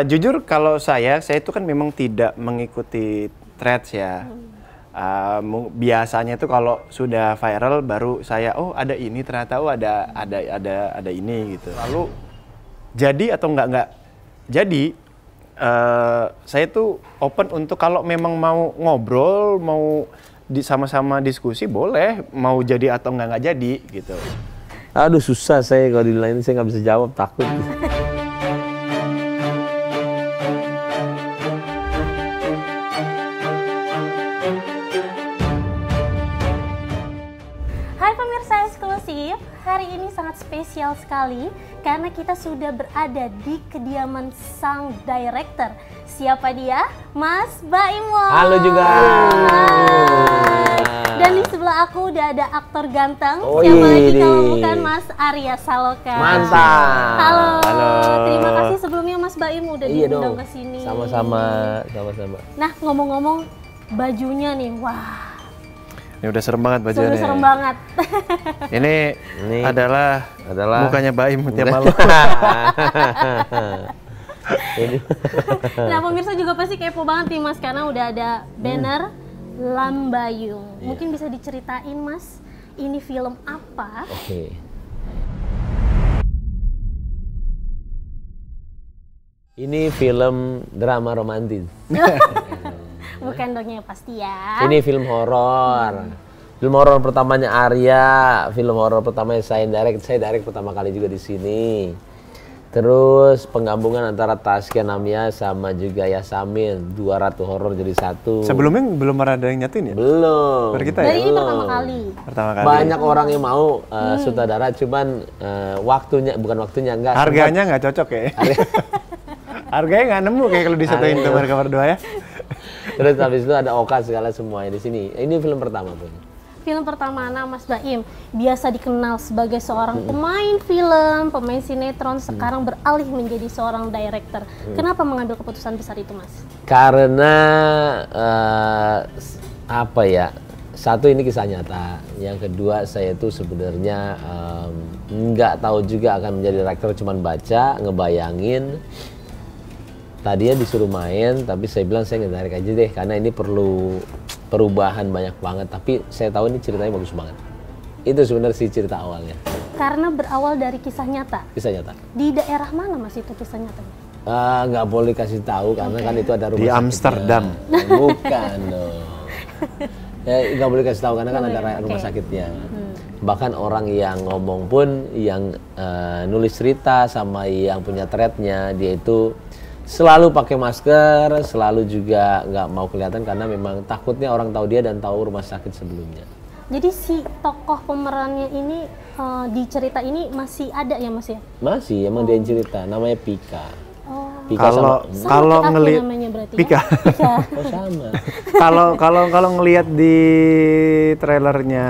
jujur kalau saya itu kan memang tidak mengikuti threads ya. Biasanya itu kalau sudah viral baru saya ada ini ternyata ada ini gitu. Lalu jadi atau enggak jadi saya tuh open untuk kalau memang mau ngobrol, mau sama-sama diskusi boleh, mau jadi atau enggak jadi gitu. Aduh susah saya kalau di lain saya nggak bisa jawab, takut. Hai pemirsa eksklusif, hari ini sangat spesial sekali karena kita sudah berada di kediaman sang director. Siapa dia? Mas Baim. Halo juga. Dan di sebelah aku udah ada aktor ganteng. Siapa lagi kalau bukan Mas Arya Saloka. Mantap. Halo. Halo. Terima kasih sebelumnya Mas Baim udah diundang ke sini. Sama-sama. Nah, ngomong-ngomong bajunya nih, wah. Ini udah serem banget bajunya. Sudah serem banget. Ini adalah mukanya Baim tiap malam. Nah pemirsa juga pasti kepo banget nih Mas, karena udah ada banner Lambayung. Mungkin bisa diceritain Mas, ini film apa? Oke. Ini film drama romantis. Bukan dong ya pasti ya. Ini film horor. Film horor pertamanya Arya, film horor pertamanya saya direct pertama kali juga di sini. Terus penggabungan antara Taskia Namia sama juga Yasamin, 2 ratu horor jadi satu. Sebelumnya belum ada yang nyatuin ya? Belum. Kita Dari ya? ini pertama kali. Banyak orang yang mau sutradara, cuman bukan waktunya enggak. Harganya nggak cocok ya? Harganya nggak nemu kayak kalau disatuin tuh mereka berdua ya. Terus habis itu ada Oka segala semuanya di sini. Ini film pertama pun. Film pertama Mas Baim, biasa dikenal sebagai seorang pemain film, pemain sinetron, sekarang beralih menjadi seorang director. Kenapa mengambil keputusan besar itu Mas? Karena apa ya? Satu, ini kisah nyata. Yang kedua, saya itu sebenarnya nggak tahu juga akan menjadi director, cuman baca, ngebayangin. Tadinya disuruh main, tapi saya bilang saya ngedirect aja deh, karena ini perlu perubahan banyak banget. Tapi saya tahu ini ceritanya bagus banget. Itu sebenarnya sih cerita awalnya. Karena berawal dari kisah nyata. Kisah nyata. Di daerah mana Mas itu kisah nyatanya? Nggak boleh kasih tahu karena kan itu ada rumah di sakitnya. Amsterdam. Bukan dong. Nggak boleh kasih tahu karena kan ada rumah sakitnya. Bahkan orang yang ngomong pun, yang nulis cerita sama yang punya threadnya, dia itu selalu pakai masker, selalu juga nggak mau kelihatan karena memang takutnya orang tahu dia dan tahu rumah sakit sebelumnya. Jadi si tokoh pemerannya ini di cerita ini masih ada ya Mas ya? Masih, emang dia yang cerita, namanya Pika. Kalau ngelihat Pika. Oh sama. Kalau ngelihat di trailernya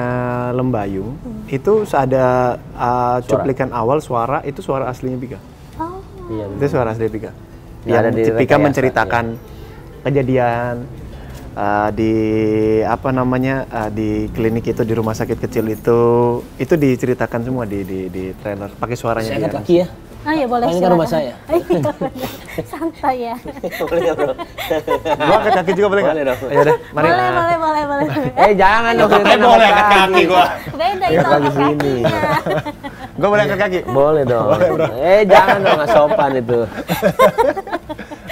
Lembayung itu ada cuplikan awal suara, itu suara aslinya Pika. Oh. Iya, Itu suara asli Pika. Yang Pika menceritakan kejadian di di klinik itu, di rumah sakit kecil itu diceritakan semua di trailer pakai suaranya. Saya angkat kaki ya. Ah ya boleh. Ini kan rumah saya. Santai ya. Boleh ya bro. Gua angkat kaki juga boleh nggak? Boleh dong. Ayo deh, mari. Boleh. Jangan dong. Katanya boleh angkat kaki gua. Beda itu Angkat kaki angkat sini. kakinya. Gua boleh angkat kaki. Boleh dong. Jangan dong, nggak sopan itu.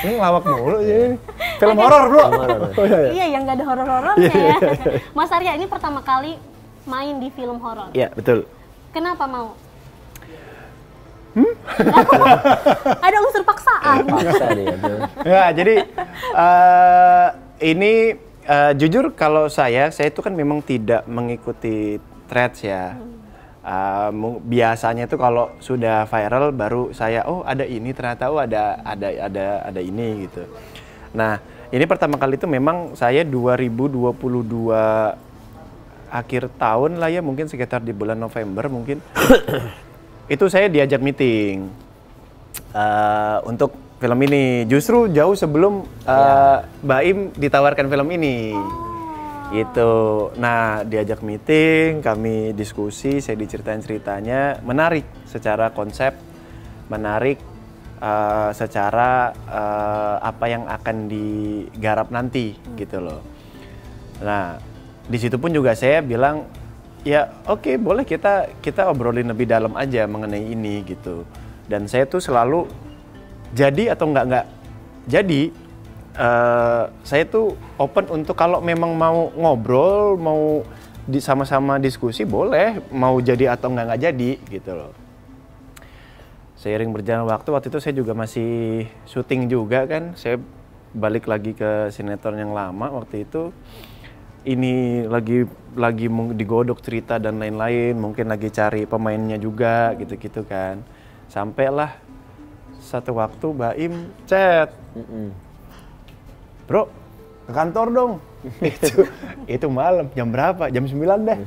Ini lawak mulu ini. Film horor, Bro. Iya, yang nggak ada horor-horornya ya. Mas Arya ini pertama kali main di film horor. Iya, betul. Kenapa mau? Ada unsur paksaan. Paksa dia tuh. Ya, jadi ini jujur kalau saya itu kan memang tidak mengikuti threads ya. Biasanya tuh kalau sudah viral baru saya ada ini ternyata ada ini gitu. Nah, ini pertama kali itu memang saya 2022 akhir tahun lah ya, mungkin sekitar di bulan November mungkin. Itu saya diajak meeting untuk film ini. Justru jauh sebelum Baim ditawarkan film ini. Gitu. Nah, diajak meeting, kami diskusi, saya diceritain ceritanya, menarik secara konsep, menarik secara apa yang akan digarap nanti gitu loh. Nah, di situ pun juga saya bilang ya oke, boleh kita obrolin lebih dalam aja mengenai ini gitu. Dan saya tuh selalu jadi atau enggak jadi, saya tuh open untuk kalau memang mau ngobrol, mau sama-sama diskusi boleh, mau jadi atau enggak jadi gitu loh. Seiring berjalan waktu itu saya juga masih syuting juga kan, saya balik lagi ke sinetron yang lama waktu itu. Ini lagi digodok cerita dan lain-lain, mungkin lagi cari pemainnya juga gitu-gitu kan. Sampailah satu waktu Baim chat, bro ke kantor dong. itu malam, jam berapa? Jam 9 deh.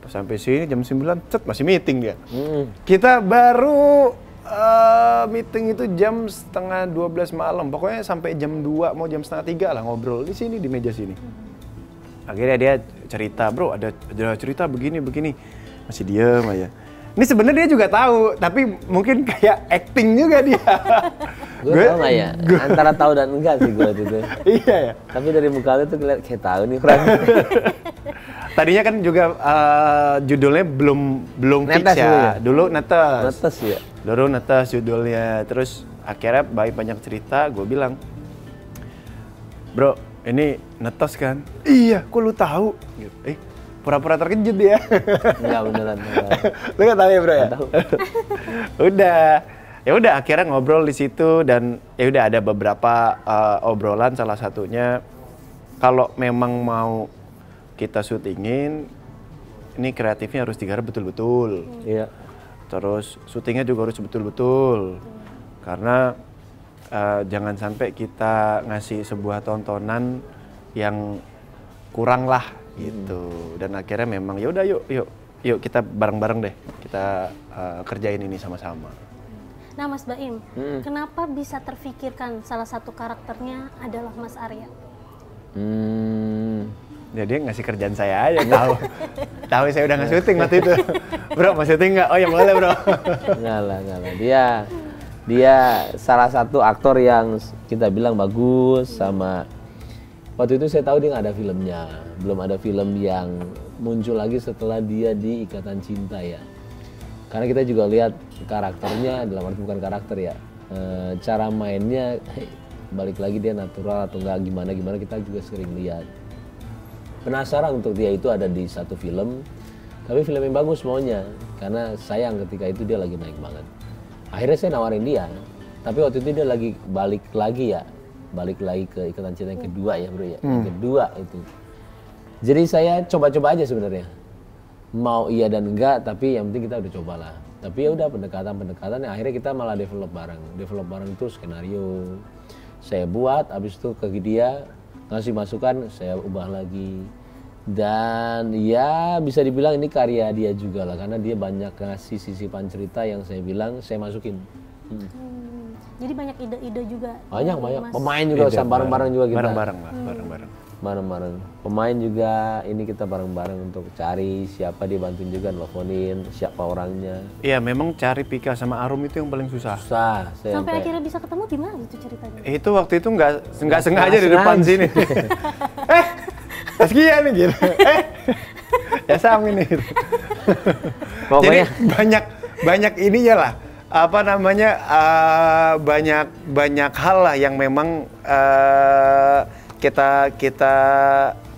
Sampai sini jam 9, cet masih meeting dia. Kita baru meeting itu jam setengah 12 malam. Pokoknya sampai jam 2 mau jam setengah 3 lah ngobrol di sini di meja sini. Akhirnya dia cerita, bro ada cerita begini. Masih diem aja. Ini sebenarnya dia juga tahu, tapi mungkin kayak acting juga dia. Gue tau nggak ya, antara tahu dan enggak sih gue itu. Iya ya. Tapi dari muka lu tuh kelihatan kayak tahu nih orang. Tadinya kan juga judulnya belum fix Netes ya. Dulu Netes. Netes ya. Dulu Netes judulnya. Terus akhirnya banyak cerita, gue bilang, bro ini Netes kan? Iya, kok lu tahu? Pura-pura terkejut dia. Enggak beneran. Lu nggak tahu ya bro ya? Tahu. udah akhirnya ngobrol di situ dan ya udah ada beberapa obrolan, salah satunya kalau memang mau kita syutingin ini kreatifnya harus digarap betul-betul. Iya. Terus syutingnya juga harus betul-betul karena jangan sampai kita ngasih sebuah tontonan yang kurang lah gitu. Dan akhirnya memang ya udah yuk kita bareng-bareng deh kita kerjain ini sama-sama. Nah Mas Baim, kenapa bisa terfikirkan salah satu karakternya adalah Mas Arya? Ya dia ngasih kerjaan saya aja, tahu saya udah nggak syuting waktu itu. Bro mau syuting nggak? Oh ya boleh bro. Nggak lah. Dia salah satu aktor yang kita bilang bagus sama. Waktu itu saya tahu dia nggak ada filmnya, belum ada film yang muncul lagi setelah dia di Ikatan Cinta ya. Karena kita juga lihat karakternya, dalam arti bukan karakter ya, cara mainnya balik lagi dia natural atau enggak gimana kita juga sering lihat. Penasaran untuk dia itu ada di satu film, tapi film yang bagus maunya, karena sayang ketika itu dia lagi naik banget. Akhirnya saya nawarin dia, tapi waktu itu dia lagi balik lagi ke Ikatan Cinta yang kedua ya bro ya, yang kedua itu. Jadi saya coba-coba aja sebenarnya, mau iya dan enggak, tapi yang penting kita udah cobalah. Tapi ya udah pendekatan, akhirnya kita malah develop bareng itu skenario. Saya buat, abis itu ke dia ngasih masukan, saya ubah lagi. Dan ya bisa dibilang ini karya dia juga lah, karena dia banyak ngasih sisipan cerita yang saya bilang saya masukin. Jadi banyak ide-ide juga. Banyak. Pemain juga bareng-bareng juga kita. Bareng-bareng. Pemain juga ini kita bareng-bareng untuk cari siapa, dia bantuin juga nelfonin siapa orangnya. Iya memang cari Pika sama Arum itu yang paling susah. Sampai akhirnya bisa ketemu gimana itu ceritanya? Itu waktu itu nggak sengaja di depan sini. Taskia nih gitu. Ya Sam ini. Gitu. Pokoknya jadi banyak ininya lah. Apa namanya banyak hal lah yang memang kita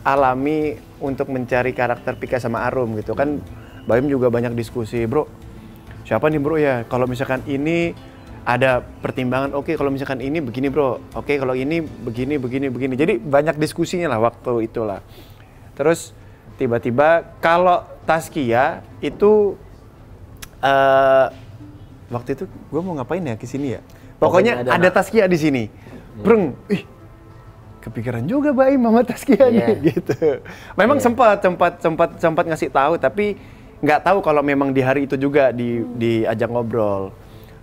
alami untuk mencari karakter Pika sama Arum gitu kan. Baim juga banyak diskusi, bro siapa nih bro ya, kalau misalkan ini ada pertimbangan, oke kalau misalkan ini begini bro, oke kalau ini begini, jadi banyak diskusinya lah waktu itulah. Terus tiba-tiba kalau Taskia itu waktu itu gue mau ngapain ya ke sini ya, pokoknya ada Taskia di sini. Breng, kepikiran juga Baim sama Taskia nih gitu. Memang sempat ngasih tahu, tapi nggak tahu kalau memang di hari itu juga diajak ngobrol.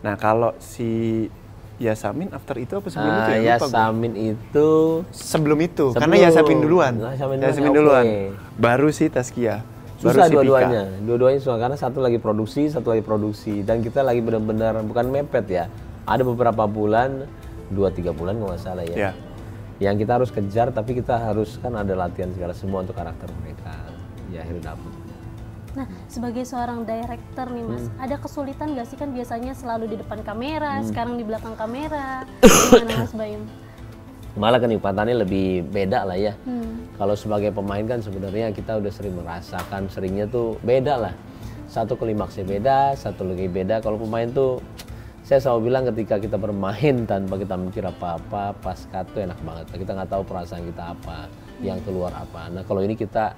Nah kalau si Yasamin after itu apa sebelum itu ya? Yasamin itu sebelum itu, karena Yasamin duluan. Yasamin duluan. Okay. Baru si Taskia. Susah dua-duanya susah karena satu lagi produksi dan kita lagi benar-benar bukan mepet ya. ada beberapa bulan, 2-3 bulan kalau nggak salah ya. Yeah. Yang kita harus kejar, tapi kita harus kan ada latihan segala semua untuk karakter mereka. Ya akhirnya dapet. Nah, sebagai seorang director nih Mas, ada kesulitan nggak sih, kan biasanya selalu di depan kamera, sekarang di belakang kamera. Gimana Mas Bayum? Malah kenikmatannya lebih beda lah ya. Kalau sebagai pemain kan sebenarnya kita udah sering merasakan, seringnya tuh beda lah. Satu klimaksnya beda, satu lagi beda. Kalau pemain tuh, saya selalu bilang ketika kita bermain tanpa kita mikir apa-apa, pas cut tuh enak banget. Kita nggak tahu perasaan kita apa, yang keluar apa. Nah kalau ini kita,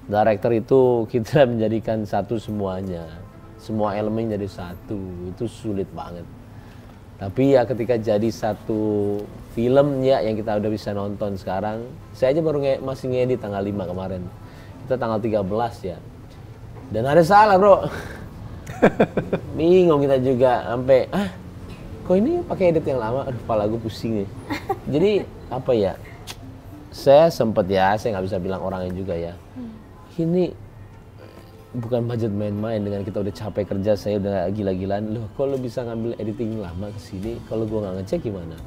director itu kita menjadikan satu semuanya. Semua elemen jadi satu, itu sulit banget. Tapi ya ketika jadi satu film ya yang kita udah bisa nonton sekarang. Saya aja baru masih ngedit tanggal 5 kemarin. Kita tanggal 13 ya. Dan ada salah bro. Bingung kita juga sampai kok ini pakai edit yang lama, aduh kepala gue pusing nih. Jadi apa ya, saya sempet ya, saya nggak bisa bilang orangnya juga ya, ini bukan budget main-main, dengan kita udah capek kerja, saya udah gila-gilaan, loh kok lo bisa ngambil editing lama kesini, kalau gue nggak ngecek gimana?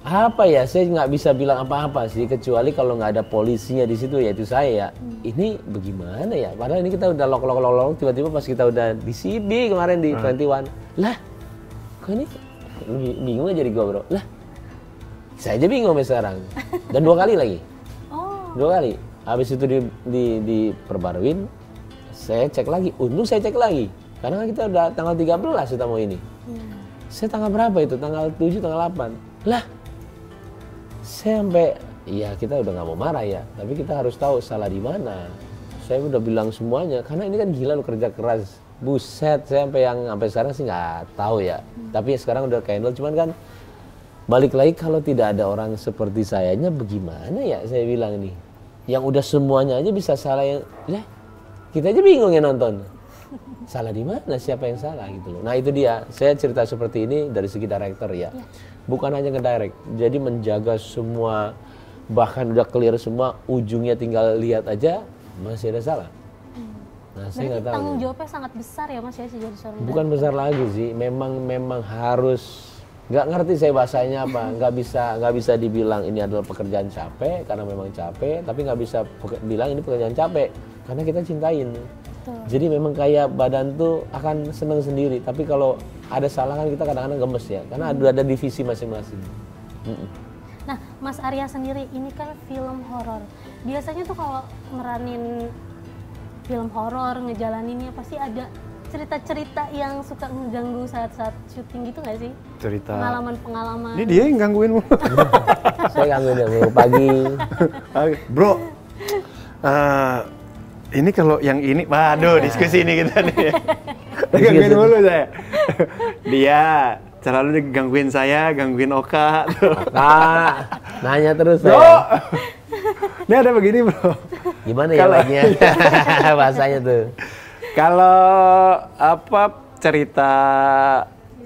Apa ya, saya nggak bisa bilang apa-apa sih, kecuali kalau nggak ada polisinya di situ, yaitu saya ya. Ini bagaimana ya, padahal ini kita udah lok, tiba-tiba pas kita udah di CB kemarin di 21, lah kok ini bingung aja jadi gue bro, lah saya aja bingung sekarang. Dan 2 kali lagi, 2 kali, habis itu diperbaruin, saya cek lagi, untung saya cek lagi, karena kita udah tanggal 13 kita mau ini. Saya tanggal berapa itu, tanggal 7, tanggal 8, lah saya sampai, ya kita udah nggak mau marah ya, tapi kita harus tahu salah di mana. Saya udah bilang semuanya, karena ini kan gila lo kerja keras, buset. Saya sampai sekarang sih nggak tahu ya, tapi sekarang udah handle. Cuman kan balik lagi, kalau tidak ada orang seperti sayanya, bagaimana ya saya bilang ini, yang udah semuanya aja bisa salah, yang ya kita aja bingung ya nonton. Salah di mana, siapa yang salah gitu loh. Nah itu dia, saya cerita seperti ini dari segi director ya. Bukan hanya ngedirect, jadi menjaga semua, bahkan udah clear semua, ujungnya tinggal lihat aja masih ada salah. Nah, saya nggak tahu. Tanggung jawabnya sangat besar ya Mas ya, jadi seorang bukan director. Besar lagi sih, memang harus, nggak ngerti saya bahasanya apa, nggak bisa dibilang ini adalah pekerjaan capek karena memang capek, tapi nggak bisa bilang ini pekerjaan capek karena kita cintain. Jadi memang kayak badan tuh akan seneng sendiri, tapi kalau ada salah kan kita kadang-kadang gemes ya, karena ada divisi masing-masing. Nah, Mas Arya sendiri ini kan film horor. Biasanya tuh kalau meranin film horor, ngejalaninnya pasti ada cerita-cerita yang suka ngeganggu saat-saat syuting gitu nggak sih? Cerita. Pengalaman-pengalaman. Ini dia yang gangguin mu. Saya gangguin dia pagi. Bro, ini kalau yang ini, waduh diskusi ini kita nih. Gangguin mulu saya. Dia selalu gangguin saya, gangguin Oka. Nah, nanya terus bro, saya. Ini ada begini bro. Gimana ya lainnya? Bahasanya tuh. Kalau apa cerita,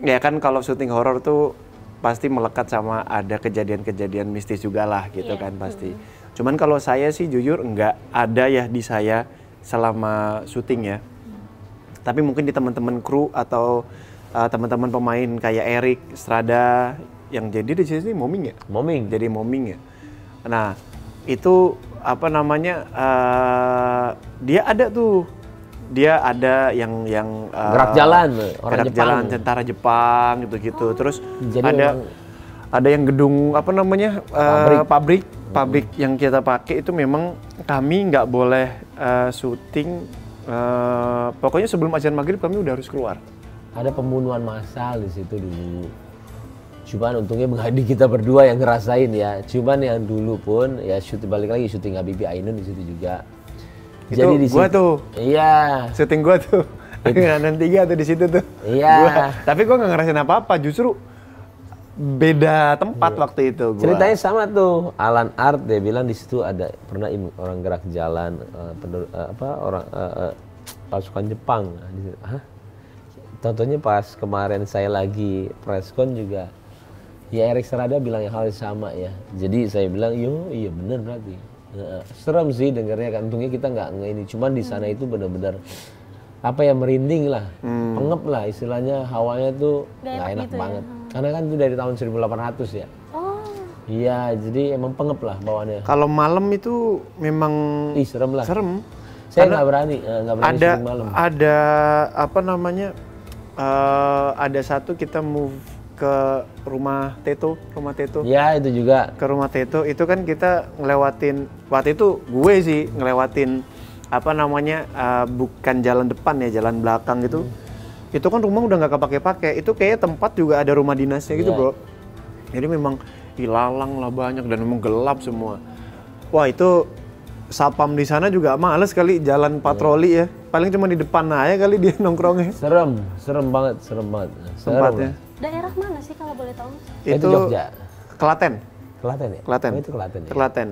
ya kan kalau syuting horor tuh pasti melekat sama ada kejadian-kejadian mistis juga lah gitu kan pasti. Cuman kalau saya sih jujur nggak ada ya di saya selama syuting ya. Tapi mungkin di teman-teman kru atau teman-teman pemain kayak Erik, Strada yang jadi di sini moming ya? Moming. Jadi moming ya. Nah, itu apa namanya? Dia ada tuh. Dia ada yang gerak jalan, orang gerak Jepang. Jalan tentara Jepang gitu-gitu. Terus jadi ada yang gedung apa namanya? Pabrik yang kita pakai itu memang kami nggak boleh syuting. Pokoknya sebelum azan maghrib kami udah harus keluar. Ada pembunuhan massal di situ dulu. Cuman untungnya di kita berdua yang ngerasain ya. Cuman yang dulu pun ya syuting, balik lagi syuting Habibie Ainun di situ juga. Itu jadi di gua situ, tuh. Iya. Syuting gua tuh. Nganan 3 tuh di situ tuh. Iya. Tapi gua nggak ngerasain apa-apa, justru beda tempat waktu itu. Gua. Ceritanya sama tuh. Alan Art dia bilang di situ ada pernah orang gerak jalan pasukan Jepang. Hah? Contohnya pas kemarin saya lagi preskon juga, ya Erik Serada bilang yang hal yang sama ya. Jadi saya bilang, iya bener berarti. Serem sih dengarnya kan, untungnya kita nggak ini. Cuman di sana itu benar-benar apa ya, merinding lah, pengep lah istilahnya, hawanya tuh Nggak nggak enak enak gitu ya? banget. Karena kan itu dari tahun 1800 ya. Oh, Iya, jadi emang pengep lah bawaannya. Kalau malam itu memang Ih, serem lah. serem. Saya nggak berani syuting malam. Ada apa namanya? Ada satu kita move ke rumah Teto. Ya, itu juga. Ke rumah Teto itu kan kita ngelewatin, waktu itu gue sih ngelewatin apa namanya, bukan jalan depan ya, jalan belakang gitu. Itu kan rumah udah nggak kepake-pakai, itu kayak tempat juga ada rumah dinasnya gitu, Iya. bro. Jadi memang ilalang lah banyak dan memang gelap semua. Wah, itu sapam di sana juga males kali jalan patroli ya. Paling cuma di depan aja kali dia nongkrongnya. Serem banget. Serem Tempatnya. lah. daerah mana sih kalau boleh tahu? Mas? Itu Jogja. Klaten. Klaten ya? Klaten. Oh, itu Klaten ya? Klaten.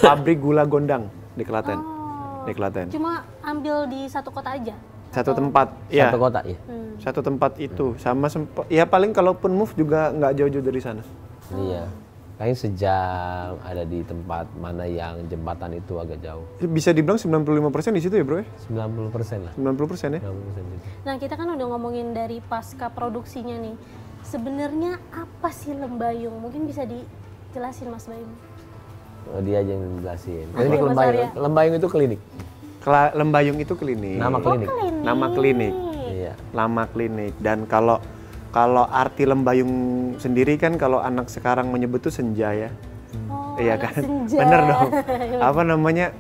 Pabrik gula Gondang di Klaten. Oh, Di Klaten. cuma ambil di satu kota aja? Satu tempat, ya. Satu kota ya? Satu tempat itu. Sama sempat, ya paling kalaupun move juga nggak jauh-jauh dari sana. Iya. Kayaknya sejam ada di tempat mana yang jembatan itu agak jauh. Bisa dibilang 95% di situ ya, bro ya? 90% lah. 90% ya? 90% gitu. Nah, kita kan udah ngomongin dari pasca produksinya nih. Sebenarnya apa sih Lembayung? Mungkin bisa dijelasin Mas Baim. Oh, dia aja yang jelasin. Oke, Klinik Mas Lembayung. Arya. Lembayung itu klinik. Lembayung itu klinik. Nama klinik. Nama klinik. Iya. Nama klinik. Dan kalau arti Lembayung sendiri kan kalau anak sekarang menyebut tuh senja ya. Oh, Iya anak kan? senja. Bener dong. Apa namanya?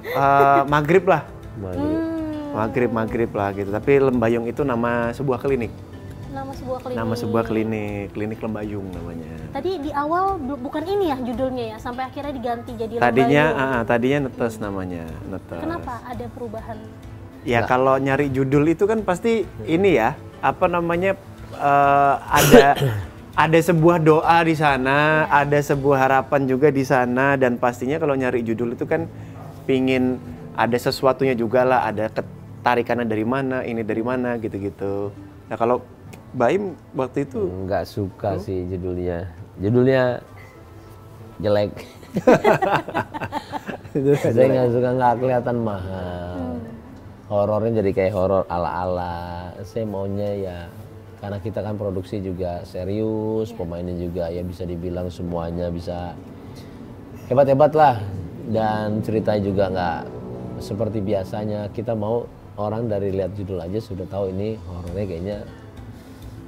Maghrib lah. Maghrib. Maghrib lah gitu. Tapi Lembayung itu nama sebuah klinik. Nama sebuah klinik. Nama sebuah klinik Lembayung namanya. Tadi di awal bukan ini ya judulnya ya, sampai akhirnya diganti jadi Lembayung. Tadinya Netes namanya, Netes. Kenapa ada perubahan? Ya kalau nyari judul itu kan pasti ini ya, apa namanya, ada sebuah doa di sana, ada sebuah harapan juga di sana, dan pastinya kalau nyari judul itu kan pingin ada sesuatunya juga lah, ada ketarikannya dari mana, ini dari mana gitu-gitu. Nah kalau Baim waktu itu Nggak suka sih judulnya. Judulnya jelek. Saya nggak suka, nggak kelihatan mahal. Horornya jadi kayak horor ala-ala. Saya maunya ya, karena kita kan produksi juga serius, pemainnya juga ya bisa dibilang semuanya bisa hebat-hebat lah. Dan ceritanya juga nggak seperti biasanya. Kita mau orang dari lihat judul aja sudah tahu ini horornya kayaknya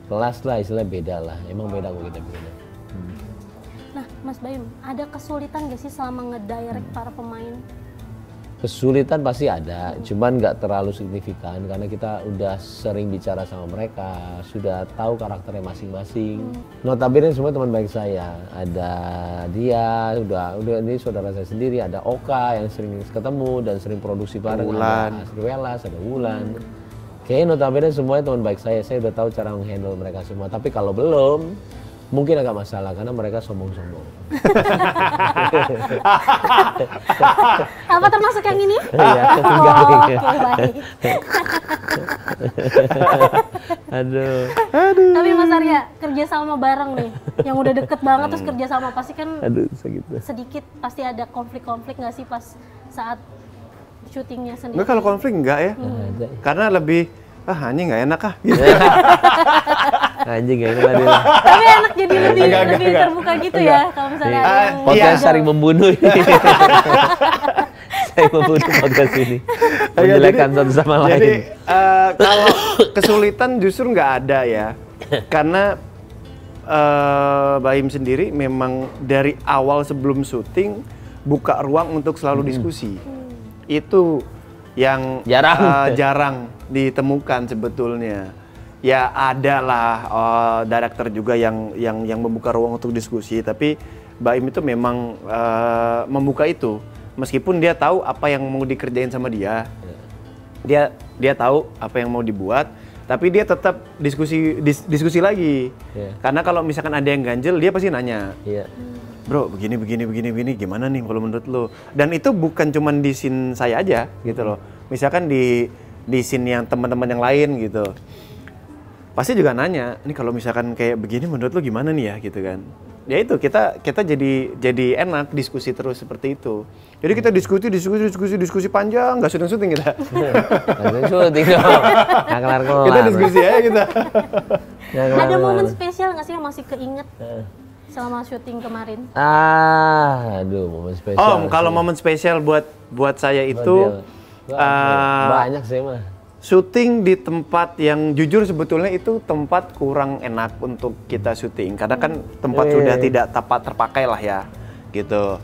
kelas lah, istilah beda lah. Emang beda kok kita beda. Nah, Mas Baim, ada kesulitan gak sih selama ngedirect para pemain? Kesulitan pasti ada, cuman nggak terlalu signifikan karena kita udah sering bicara sama mereka, sudah tahu karakternya masing-masing. Notabene semua teman baik saya, ada dia, udah ini saudara saya sendiri, ada Oka yang sering ketemu dan sering produksi bareng, Wulan. ada Asri Welas, ada Wulan. Kayaknya notabene semuanya teman baik saya udah tahu cara menghandle mereka semua. Tapi kalau belum, mungkin agak masalah karena mereka sombong-sombong. Apa termasuk yang ini? Iya, Oh, enggak. oke, baik. Aduh. Tapi Mas Arya, kerja sama bareng nih, yang udah deket banget terus kerja sama pasti kan Aduh, sakit. sedikit pasti ada konflik-konflik nggak sih pas saat syutingnya sendiri? enggak, kalau konflik enggak ya, Ada. karena lebih anjing nggak enak gitu. Anjing ya, ini lah. Tapi enak jadi lebih Enggak, terbuka gitu ya kalau misalnya Enggak. yang Podcast Iya. saling membunuh ini. Saya membunuh podcast ini. Menjelekkan satu sama Jadi lain. kalau kesulitan justru nggak ada ya, karena Baim sendiri memang dari awal sebelum syuting buka ruang untuk selalu diskusi. Itu yang Jarang. jarang ditemukan sebetulnya. Ya ada lah director juga yang membuka ruang untuk diskusi, tapi Baim itu memang membuka itu. Meskipun dia tahu apa yang mau dikerjain sama dia. Dia tahu apa yang mau dibuat, tapi dia tetap diskusi lagi. Iya. Karena kalau misalkan ada yang ganjel, dia pasti nanya. Iya. Bro, begini, gimana nih kalau menurut lo? Dan itu bukan cuma di scene saya aja gitu loh. Misalkan di scene yang teman-teman yang lain gitu. Pasti juga nanya, nih kalau misalkan kayak begini menurut lo gimana nih ya gitu kan. ya itu kita jadi enak diskusi terus seperti itu. Jadi kita diskusi panjang, nggak syuting kita. Langsung syuting dong. Nggak kelar-kelar. Kita diskusi aja kita. Ada momen spesial nggak sih yang masih keinget selama syuting kemarin? Aduh, momen spesial. Oh, kalau momen spesial buat saya itu banyak sih mah. syuting di tempat yang jujur sebetulnya itu tempat kurang enak untuk kita syuting karena kan tempat sudah tidak tepat terpakai lah ya gitu.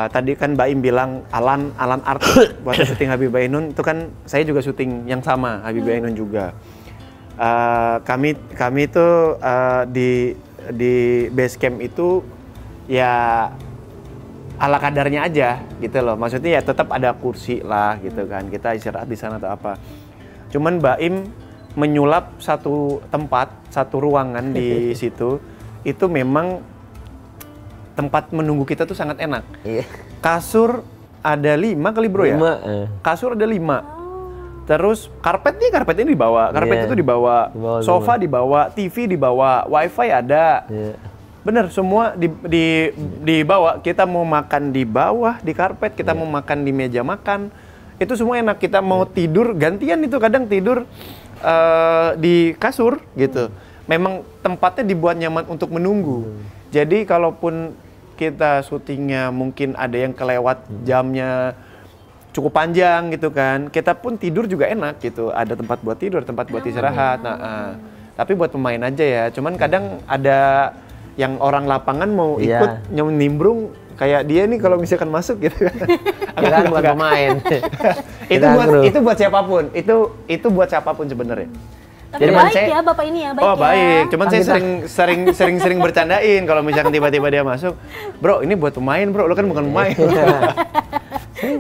Tadi kan Baim bilang Alan Art buat syuting Habibie Ainun itu kan saya juga syuting yang sama Habibie Ainun juga. Kami itu di base camp itu ya ala kadarnya aja gitu loh. Maksudnya ya tetap ada kursi lah gitu kan. Kita istirahat di sana atau apa. Cuman Baim menyulap satu tempat, satu ruangan di situ. Itu memang tempat menunggu kita tuh sangat enak. Iya. Kasur ada 5 kali bro ya? 5. Kasur ada 5. Terus karpetnya dibawa. Karpet itu dibawa. Sofa dibawa, TV dibawa, wifi ada. Bener, semua dibawa. Kita mau makan di bawah, di karpet, kita mau makan di meja makan. Itu semua enak. Kita mau tidur, gantian itu kadang tidur di kasur gitu. Memang tempatnya dibuat nyaman untuk menunggu. Jadi kalaupun kita syutingnya mungkin ada yang kelewat jamnya cukup panjang gitu kan, kita pun tidur juga enak gitu. Ada tempat buat tidur, tempat buat istirahat. Tapi buat pemain aja ya. Cuman kadang ada yang orang lapangan mau ikut nimbrung kayak dia nih kalau misalkan masuk gitu kan. Kan buat pemain. itu buat siapapun. Itu buat siapapun sebenarnya. Tapi baik ya Bapak ini ya, baik ya. Baik. Cuman saya sering bercandain kalau misalkan tiba-tiba dia masuk, "Bro, ini buat pemain, Bro. Lo kan bukan pemain."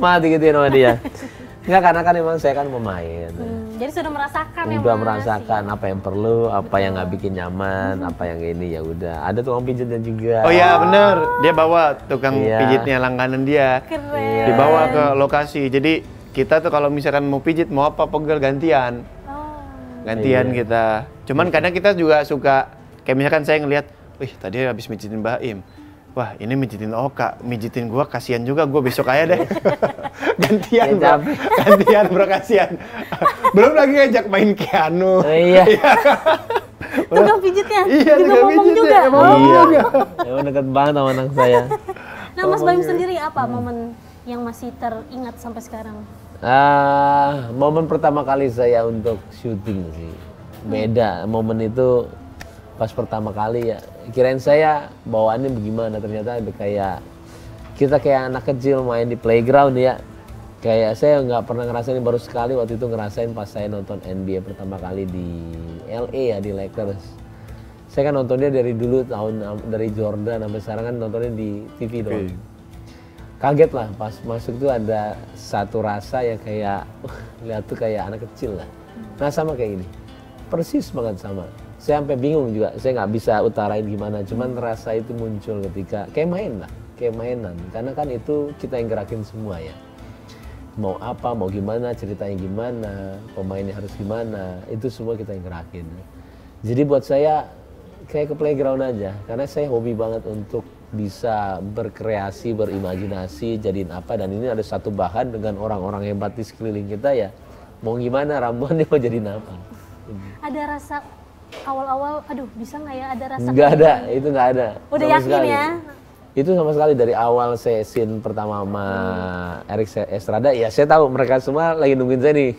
Mati gituin sama dia. Enggak, karena kan emang saya kan pemain. Jadi sudah merasakan ya, udah merasakan apa yang perlu, apa yang nggak bikin nyaman, apa yang ini ya udah. Ada tukang pijitnya juga. Oh iya bener, dia bawa tukang pijitnya langganan dia. Keren. Dibawa ke lokasi. Jadi kita tuh kalau misalkan mau pijit mau apa pegel gantian. Gantian kita. Cuman kadang kita juga suka kayak misalkan saya ngelihat, wih tadi habis mijitin Baim. Wah ini mijitin Oka, mijitin gua kasihan juga, gua besok aja deh. Gantian bro, gantian bro kasihan. Belum lagi ngajak main piano. Iya. Tukang pijitnya Iya, juga ngomong juga. Iya. Emang deket banget sama anak saya. Nah Mas Baim sendiri apa momen yang masih teringat sampai sekarang? Momen pertama kali saya untuk syuting sih. Beda, momen itu pas pertama kali ya. Kirain saya bawaannya bagaimana, ternyata kayak kita kayak anak kecil main di playground ya. Kayak saya nggak pernah ngerasain, baru sekali waktu itu ngerasain pas saya nonton NBA pertama kali di LA ya, di Lakers. Saya kan nontonnya dari dulu dari Jordan sampai sekarang kan nontonnya di TV doang. Kaget lah pas masuk tuh ada satu rasa yang kayak lihat tuh kayak anak kecil lah. Nah sama kayak gini, persis banget sama. Saya sampai bingung juga, saya nggak bisa utarain gimana. Cuman rasa itu muncul ketika kayak main lah, kayak mainan. Karena kan itu kita yang gerakin semua ya. Mau apa, mau gimana, ceritanya gimana, pemainnya harus gimana, itu semua kita yang gerakin. Jadi buat saya kayak ke playground aja, karena saya hobi banget untuk bisa berkreasi, berimajinasi, jadiin apa. Dan ini ada satu bahan dengan orang-orang hebat di sekeliling kita ya. Mau gimana, Rambuan mau jadiin apa. Ada rasa awal-awal, aduh bisa nggak ya ada rasa? Nggak ada, itu nggak ada. Udah sama yakin sekali. ya? Itu sama sekali dari awal saya scene pertama sama Erik Estrada, ya saya tahu mereka semua lagi nungguin saya nih.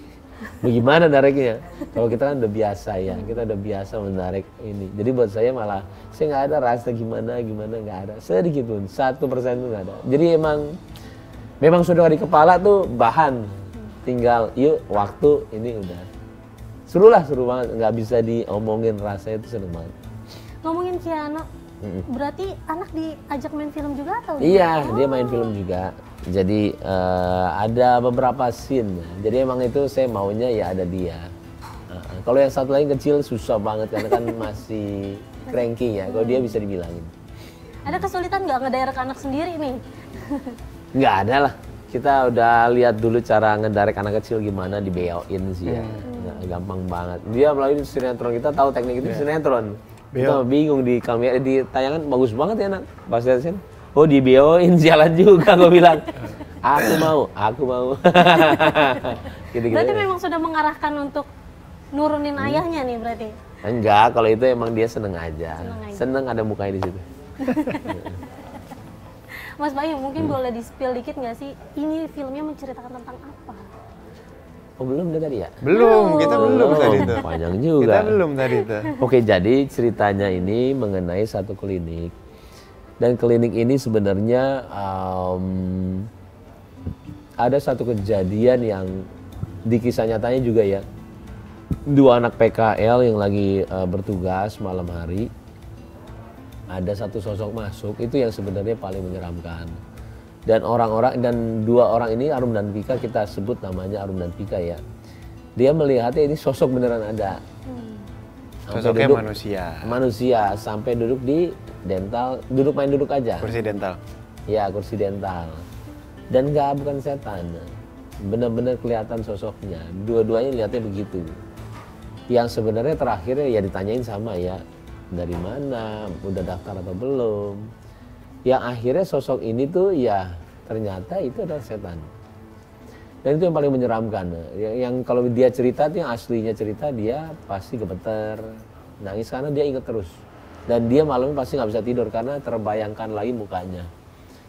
Bagaimana nariknya? Kalau kita kan udah biasa ya, kita udah biasa menarik ini. Jadi buat saya malah, saya nggak ada rasa gimana, nggak ada. Sedikit pun, 1% pun nggak ada. Jadi memang sudah di kepala tuh bahan. Tinggal yuk waktu ini udah. Seru banget, nggak bisa diomongin, rasanya itu seru banget. Ngomongin Keanu, berarti anak diajak main film juga atau? Iya, dia main film juga. Jadi ada beberapa scene. Jadi emang itu saya maunya ya ada dia. Kalau yang satu lagi kecil susah banget karena kan masih cranky ya. Kalau dia bisa dibilangin. Ada kesulitan nggak ngedirect anak sendiri nih? Nggak ada lah. Kita udah lihat dulu cara ngedirect anak kecil gimana, dibeoin sih ya. Gampang banget. Dia melalui sinetron, kita tahu teknik itu sinetron. Kita bingung di kamera, di tayangan bagus banget ya nak. Pas lihat sini, oh di beoin jalan juga gue bilang. Aku mau. Gitu-gitu. Berarti memang sudah mengarahkan untuk nurunin ayahnya nih berarti? Enggak, kalau itu emang dia seneng aja. Seneng ada mukanya di situ. Mas Bayu, mungkin boleh di-spill dikit nggak sih, ini filmnya menceritakan tentang apa? Oh belum deh tadi ya? Belum, kita belum tadi itu. Panjang juga. Kita belum tadi itu. Oke, jadi ceritanya ini mengenai satu klinik. Dan klinik ini sebenarnya ada satu kejadian yang di kisah nyatanya juga ya. 2 anak PKL yang lagi bertugas malam hari. Ada satu sosok masuk, itu yang sebenarnya paling menyeramkan. Dan dan 2 orang ini, Arum dan Pika, kita sebut namanya Arum dan Pika ya. Dia melihatnya ini sosok beneran ada. Sosoknya duduk, manusia sampai duduk di dental, main duduk aja. Kursi dental. Ya, kursi dental. Dan bukan setan. Benar-benar kelihatan sosoknya. Dua-duanya lihatnya begitu. Yang sebenarnya terakhir ya ditanyain sama ya, dari mana, udah daftar atau belum. Yang akhirnya sosok ini tuh ya ternyata itu adalah setan. Dan itu yang paling menyeramkan. Yang kalau dia cerita tuh, yang aslinya cerita, dia pasti gemeter, nangis karena dia ingat terus. Dan dia malamnya pasti nggak bisa tidur karena terbayangkan lagi mukanya.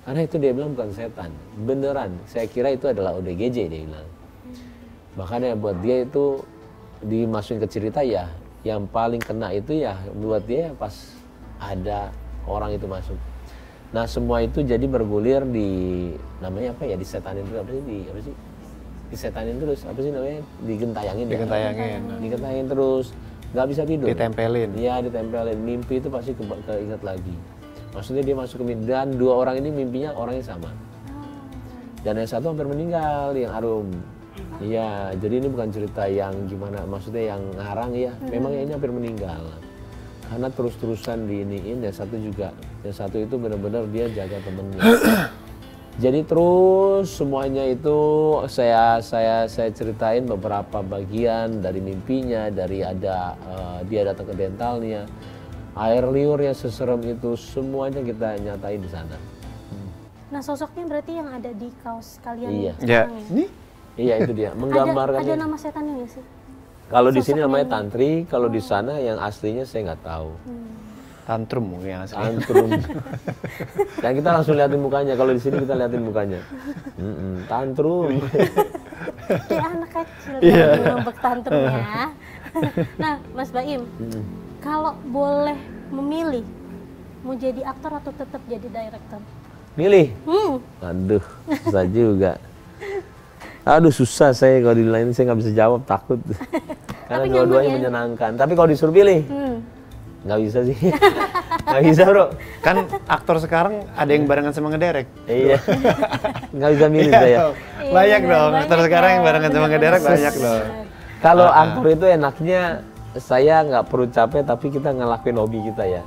Karena itu dia bilang bukan setan, beneran. Saya kira itu adalah ODGJ, dia bilang. Makanya buat dia itu dimasukin ke cerita ya, yang paling kena itu ya buat dia pas ada orang itu masuk. Nah semua itu jadi bergulir di, namanya apa ya, disetanin terus, disetanin terus, apa sih namanya, digentayangin. Digentayangin terus, nggak bisa tidur. Ditempelin. Iya, ditempelin. Mimpi itu pasti keinget lagi. Maksudnya dia masuk ke mimpi, dan 2 orang ini mimpinya orangnya sama. Dan yang satu hampir meninggal, yang Arum. Iya, jadi ini bukan cerita yang gimana, maksudnya yang ngarang ya. Memang ini hampir meninggal. Karena terus-terusan diiniin, yang satu itu benar-benar dia jaga temennya. Jadi terus semuanya itu saya ceritain beberapa bagian dari mimpinya, dari dia datang ke dentalnya, air liur yang seserem itu, semuanya kita nyatain di sana. Nah sosoknya berarti yang ada di kaos kalian. Iya. Ya. Ini? Iya itu dia, menggambarkan. Ada nama setannya nggak sih? Kalau di sini namanya Tantri, kalau di sana yang aslinya saya nggak tahu. Tantrum mungkin yang asli. Tantrum. Dan kita langsung liatin mukanya. Kalau di sini kita liatin mukanya. Tantrum. Kayak anak kecil yang ngambek tantrum ya. Nah, Mas Baim, kalau boleh memilih, mau jadi aktor atau tetap jadi director? Milih. Aduh, susah juga. Aduh susah saya kalau di lain saya nggak bisa jawab, takut. Karena dua-duanya menyenangkan. Tapi kalau disuruh pilih, nggak bisa sih. Nggak bisa bro. Kan aktor sekarang ada yang barengan sama ngederek. Iya. Nggak bisa milih saya. Banyak dong, aktor sekarang yang barengan sama ngederek banyak dong. Kalau aktor itu enaknya saya nggak perlu capek tapi kita ngelakuin hobi kita ya.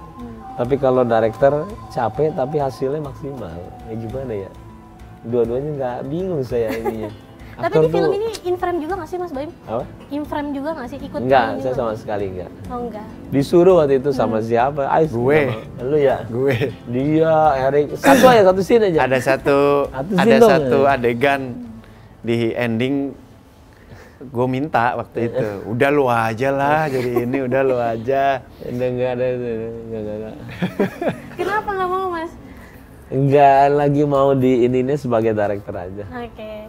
Tapi kalau director capek tapi hasilnya maksimal. Ya gimana ya? Dua-duanya nggak, bingung saya ininya. Tapi di film ini in frame juga nggak sih Mas Baim? Apa? In frame juga nggak sih? Ikut? Enggak, saya sama sekali enggak. Oh enggak. Disuruh waktu itu sama siapa? Ais, gue. Lu ya? Gue. Dia, Erik. Satu scene aja. Ada satu adegan di ending, gue minta waktu itu, udah lu aja lah jadi ini, udah lu aja. Enggak ada itu, enggak. Kenapa nggak mau Mas? Enggak, lagi mau di ininya sebagai director aja. Oke.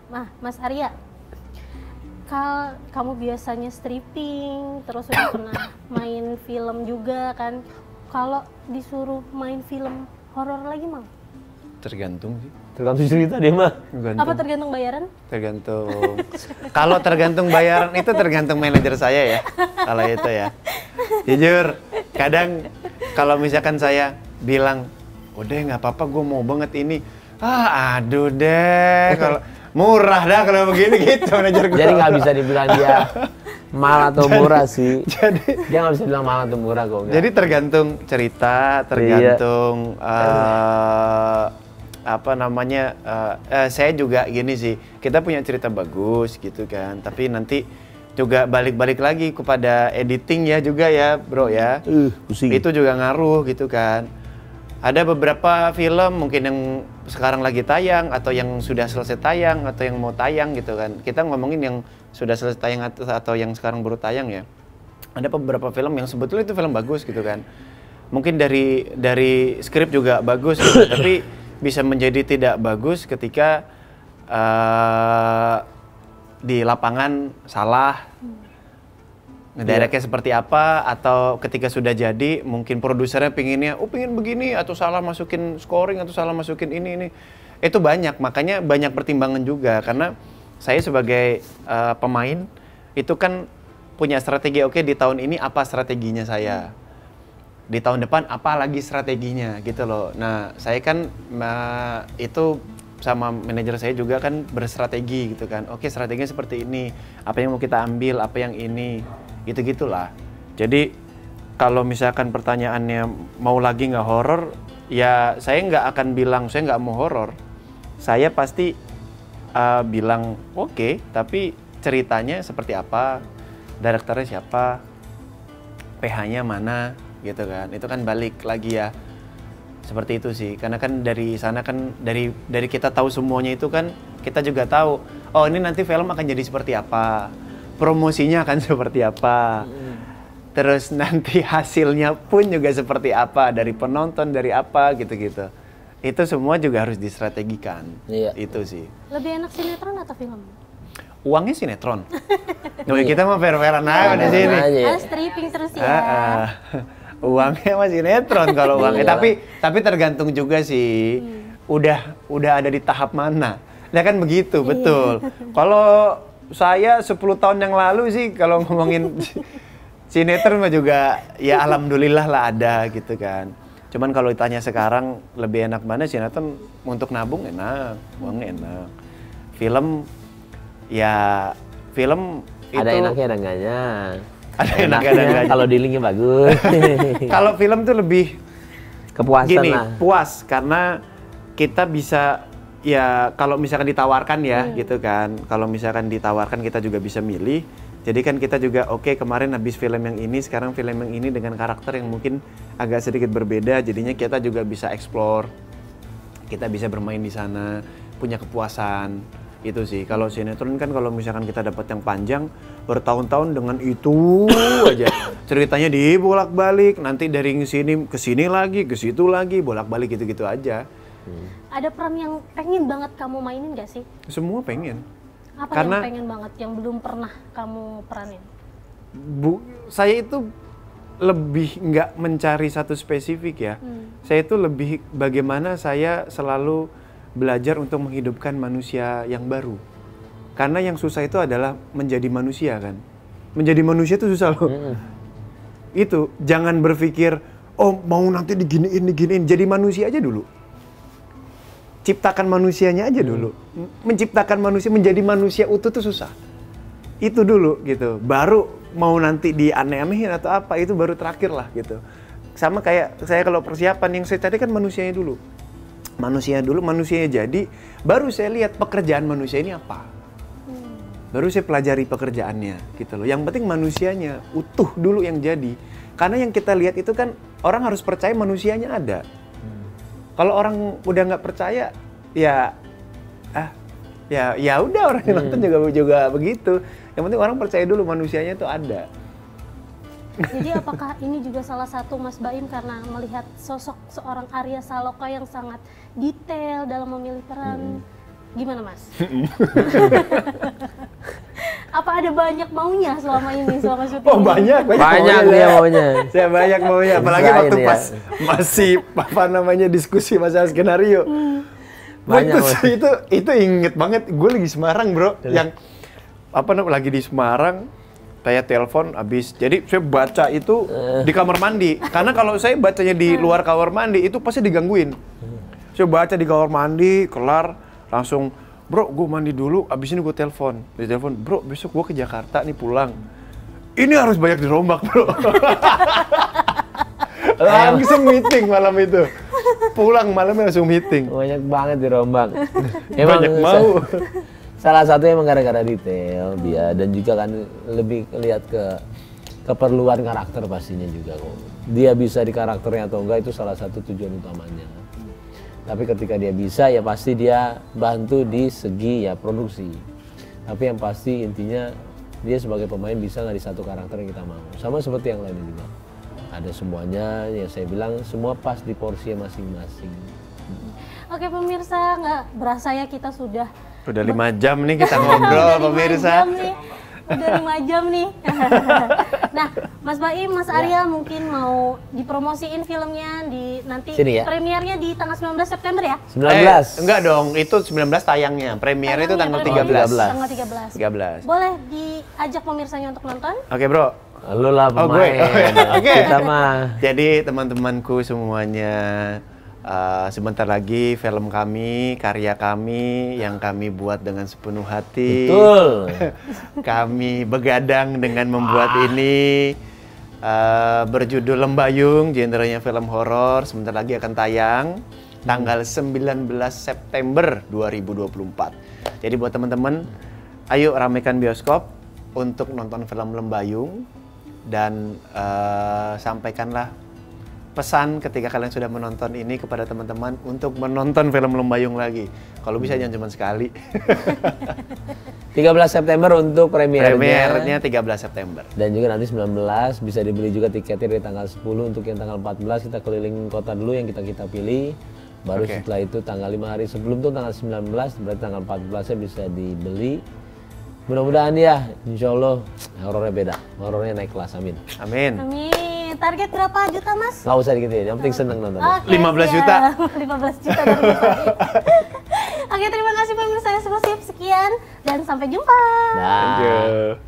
Nah, Mas Arya, kamu biasanya stripping, terus udah pernah main film juga kan? Kalau disuruh main film horor lagi mau? Tergantung sih. Tergantung cerita dia mah. Apa tergantung bayaran? Tergantung. Kalau tergantung bayaran itu tergantung manajer saya ya. Kalau itu ya. Jujur, kadang kalau misalkan saya bilang, udah nggak apa-apa, gue mau banget ini. Aduh deh, kalau murah dah kalau begini gitu manajer gue. Jadi nggak bisa dibilang dia mahal atau murah sih. Jadi dia nggak bisa bilang mahal atau murah kok. Jadi tergantung cerita, tergantung apa namanya. Saya juga gini sih, kita punya cerita bagus gitu kan. Tapi nanti juga balik-balik lagi kepada editing ya juga ya bro ya. Pusing. Itu juga ngaruh gitu kan. Ada beberapa film mungkin yang sekarang lagi tayang atau yang sudah selesai tayang atau yang mau tayang gitu kan. Kita ngomongin yang sudah selesai tayang atau yang sekarang baru tayang ya. Ada beberapa film yang sebetulnya itu film bagus gitu kan. Mungkin dari skrip juga bagus gitu, tapi bisa menjadi tidak bagus ketika di lapangan salah. Ngedirectnya seperti apa, atau ketika sudah jadi mungkin produsernya pinginnya pingin begini, atau salah masukin scoring, atau salah masukin ini. Itu banyak, makanya banyak pertimbangan juga. Karena saya sebagai pemain itu kan punya strategi, oke di tahun ini apa strateginya saya, di tahun depan apa lagi strateginya gitu loh. Nah saya kan itu sama manajer saya juga kan berstrategi gitu kan. Oke strateginya seperti ini, apa yang mau kita ambil, apa yang ini, gitu-gitulah. Jadi kalau misalkan pertanyaannya mau lagi nggak horor, ya saya nggak akan bilang saya nggak mau horor. Saya pasti bilang oke, tapi ceritanya seperti apa, direkturnya siapa, PH-nya mana, gitu kan. Itu kan balik lagi ya. Seperti itu sih, karena kan dari sana kan dari kita tahu semuanya itu kan kita juga tahu, oh ini nanti film akan jadi seperti apa, promosinya akan seperti apa, terus nanti hasilnya pun juga seperti apa, dari penonton, dari apa gitu-gitu. Itu semua juga harus distrategikan. Iya. Itu sih. Lebih enak sinetron atau film? Uangnya sinetron. Kita mah fair-fairan aja di sini. Stripping terus ya. Uangnya masih sinetron kalau uangnya, tapi tergantung juga sih. Udah ada di tahap mana. Nah kan begitu, betul. Kalau saya 10 tahun yang lalu sih kalau ngomongin sinetron mah juga ya alhamdulillah lah ada gitu kan. Cuman kalau ditanya sekarang lebih enak mana, sinetron untuk nabung enak, uangnya enak. Film ya film ada itu enaknya ada enggaknya. Ada enaknya kalau dealingnya bagus. Kalau film tuh lebih kepuasan gini, lah. puas karena kita bisa ya kalau misalkan ditawarkan ya gitu kan. Kalau misalkan ditawarkan kita juga bisa milih. Jadi kan kita juga oke, kemarin habis film yang ini, sekarang film yang ini dengan karakter yang mungkin agak sedikit berbeda. Jadinya kita juga bisa explore. Kita bisa bermain di sana, punya kepuasan. Itu sih. Kalau sinetron kan kalau misalkan kita dapat yang panjang bertahun-tahun dengan itu aja. Ceritanya dibolak-balik, nanti dari sini ke sini lagi, ke situ lagi, bolak-balik gitu-gitu aja. Ada peran yang pengen banget kamu mainin gak sih? Semua pengen. Apa yang pengen banget yang belum pernah kamu peranin? Saya itu lebih nggak mencari satu spesifik ya. Saya itu lebih bagaimana saya selalu belajar untuk menghidupkan manusia yang baru. Karena yang susah itu adalah menjadi manusia kan. Menjadi manusia itu susah loh. Itu, jangan berpikir, oh mau nanti diginiin. Jadi manusia aja dulu. Ciptakan manusianya aja dulu. Menciptakan manusia, menjadi manusia utuh itu susah. Itu dulu gitu. Baru mau nanti dianeh-anehin atau apa, itu baru terakhir lah gitu. Sama kayak saya kalau persiapan, yang saya cari kan manusianya dulu. Manusianya jadi, baru saya lihat pekerjaan manusia ini apa. Baru saya pelajari pekerjaannya gitu loh. Yang penting manusianya utuh dulu yang jadi. Karena yang kita lihat itu kan orang harus percaya manusianya ada. Kalau orang udah nggak percaya, ya udah orang yang nonton juga begitu. Yang penting orang percaya dulu manusianya itu ada. Jadi apakah ini juga salah satu Mas Baim karena melihat sosok seorang Arya Saloka yang sangat detail dalam memilih peran? Gimana Mas? Apa ada banyak maunya selama ini, selama syuting? Oh banyak dia maunya. Saya banyak maunya, apalagi waktu pas masih diskusi masalah skenario. Itu inget banget, gue lagi Semarang bro, yang lagi di Semarang. Saya telepon habis, jadi saya baca itu di kamar mandi. Karena kalau saya bacanya di luar kamar mandi, itu pasti digangguin. Saya baca di kamar mandi, kelar, langsung, bro gue mandi dulu, abis ini gue telepon. Dia telepon, bro besok gue ke Jakarta nih pulang. Ini harus banyak dirombak bro. Langsung meeting malam itu. Pulang malamnya langsung meeting. Banyak banget dirombak. Banyak mau. Salah satunya emang gara-gara detail dia, dan juga kan lebih lihat ke keperluan karakter pastinya juga kok. Dia bisa di karakternya atau enggak itu salah satu tujuan utamanya. Tapi ketika dia bisa ya pasti dia bantu di segi ya produksi. Tapi yang pasti intinya dia sebagai pemain bisa nggak di satu karakter yang kita mau. Sama seperti yang lainnya juga. Ada semuanya, ya saya bilang semua pas di porsinya masing-masing. Oke pemirsa, nggak berasa ya kita sudah 5 jam nih kita ngobrol pemirsa. Udah 5 jam nih. Nah, Mas Baim, Mas Arya mungkin mau dipromosiin filmnya di nanti Sini ya. premiernya di tanggal 19 September ya? 19. Enggak dong, itu 19 tayangnya. Premiernya itu tanggal 13. Tanggal 13. 13. Boleh diajak pemirsanya untuk nonton? Oke, Bro. Lu lah pemain. Oke. Kita mah. Jadi teman-temanku semuanya, sebentar lagi film kami, karya kami yang kami buat dengan sepenuh hati. Betul. Kami begadang dengan membuat ini, berjudul Lembayung, genrenya film horor. Sebentar lagi akan tayang tanggal 19 September 2024. Jadi buat teman-teman, ayo ramekan bioskop untuk nonton film Lembayung dan sampaikanlah pesan ketika kalian sudah menonton ini kepada teman-teman untuk menonton film Lembayung lagi. Kalau bisa jangan cuma sekali. 13 September untuk premiernya. Premiernya 13 September. Dan juga nanti 19 bisa dibeli juga tiketnya di tanggal 10. Untuk yang tanggal 14 kita keliling kota dulu yang kita pilih. Baru setelah itu tanggal 5 hari sebelum tuh tanggal 19, berarti tanggal 14-nya bisa dibeli. Mudah-mudahan ya, insya Allah horornya beda, horornya naik kelas, amin. Amin. Amin. Target berapa juta, Mas? Nggak usah digituin, yang penting seneng nonton. Oke, 15 juta. 15 juta dari Mas Baim. Oke, terima kasih pemirsa eksklusif. Sekian dan sampai jumpa. Nah. Thank you.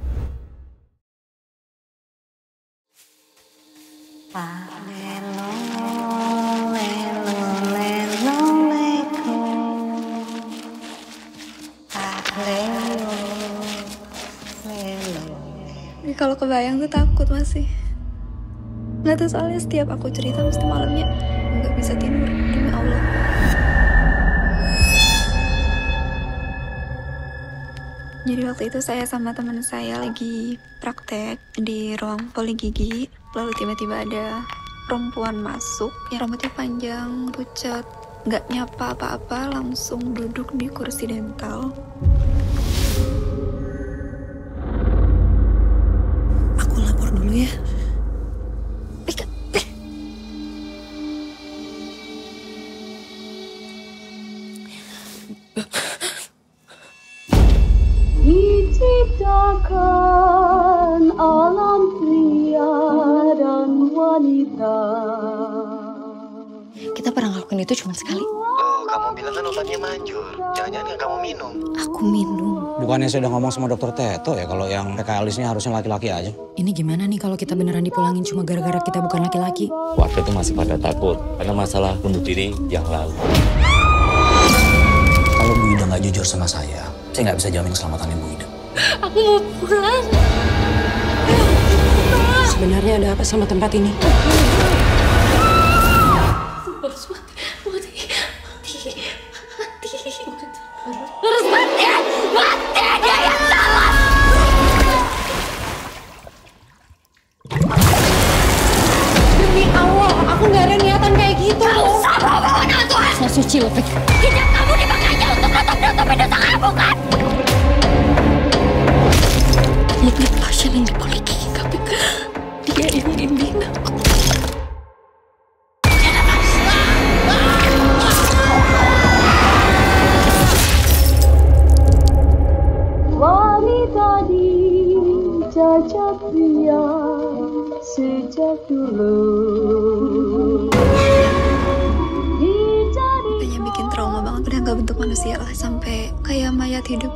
Kalau kebayang tuh takut masih. Nggak tahu soalnya setiap aku cerita mesti malamnya nggak bisa tidur demi Allah. Jadi waktu itu saya sama teman saya lagi praktek di ruang poli gigi, lalu tiba-tiba ada perempuan masuk yang rambutnya panjang, pucat, nggak nyapa apa-apa, langsung duduk di kursi dental. Aku lapor dulu ya. Diciptakan alam pria dan wanita. Kita pernah ngelakuin itu cuma sekali. Oh, kamu bilang kan obatnya manjur. Jangan-jangan yang kamu minum. Aku minum. Bukannya saya udah ngomong sama dokter Teto ya kalau yang PKLisnya harusnya laki-laki aja. Ini gimana nih kalau kita beneran dipulangin cuma gara-gara kita bukan laki-laki? Warga tuh masih pada takut karena masalah bunuh diri yang lalu. Kalau Bu Ida nggak jujur sama saya nggak bisa jamin keselamatannya Bu Ida. Aku mau pulang. Sebenarnya ada apa sama tempat ini? Demi Allah, aku nggak ada niatan kayak gitu. Saya suci loh, Pek. Hidup kamu dipakainya untuk nutup-nutupin dosa kamu kan? Lihat pasien yang dipoli gigi KPK. Dia yang bimbing aku. Wanita dijajah pria sejak dulu. Kayaknya bikin trauma banget, udah nggak bentuk manusia lah, sampai kayak mayat hidup.